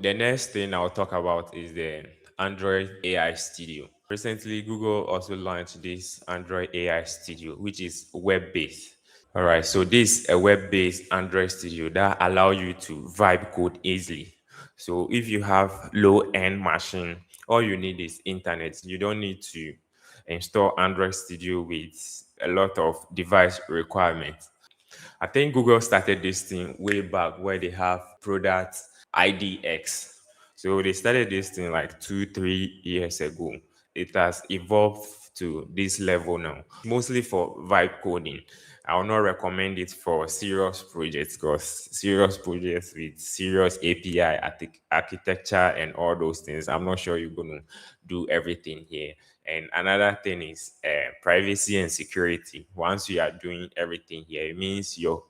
The next thing I'll talk about is the Android AI Studio. Recently, Google also launched this Android AI Studio, which is web-based. All right, so this is a web-based Android Studio that allow you to vibe code easily. So if you have low-end machine, all you need is internet. You don't need to install Android Studio with a lot of device requirements. I think Google started this thing way back where they have product IDX. So they started this thing like 2, 3 years ago. It has evolved to this level now, mostly for vibe coding. I will not recommend it for serious projects because serious projects with serious API architecture and all those things, I'm not sure you're going to do everything here. And another thing is privacy and security. Once you are doing everything here, it means your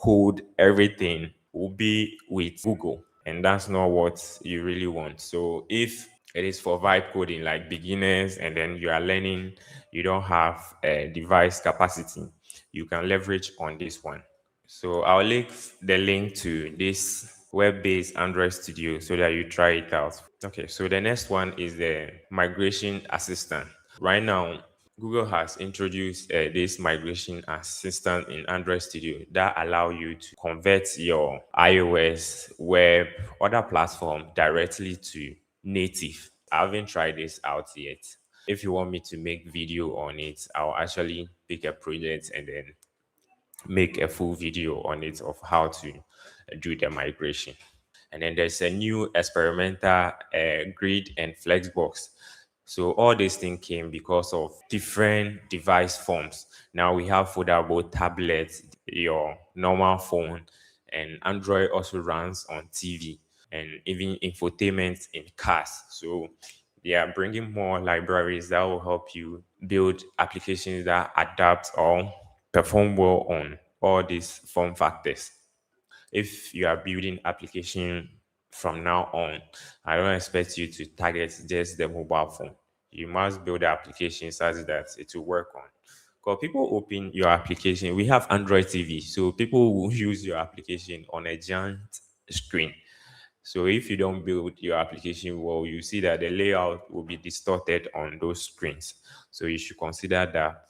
code, everything will be with Google, and that's not what you really want. So if it is for vibe coding like beginners and then you are learning, you don't have a device capacity, you can leverage on this one. So I'll link the link to this web-based Android Studio so that you try it out. Okay, so the next one is the migration assistant. Right now, Google has introduced this migration assistant in Android Studio that allow you to convert your iOS, web, other platform directly to native. I haven't tried this out yet. If you want me to make video on it, I'll actually pick a project and then make a full video on it of how to do the migration. And then there's a new experimental grid and flexbox. So all this thing came because of different device forms. Now we have foldable tablets, your normal phone, and Android also runs on TV and even infotainment in cars. So they are bringing more libraries that will help you build applications that adapt or perform well on all these form factors. If you are building application from now on, I don't expect you to target just the mobile phone. You must build the application such that it will work on. Because people open your application, we have Android TV, so people will use your application on a giant screen. So if you don't build your application well, you see that the layout will be distorted on those screens. So you should consider that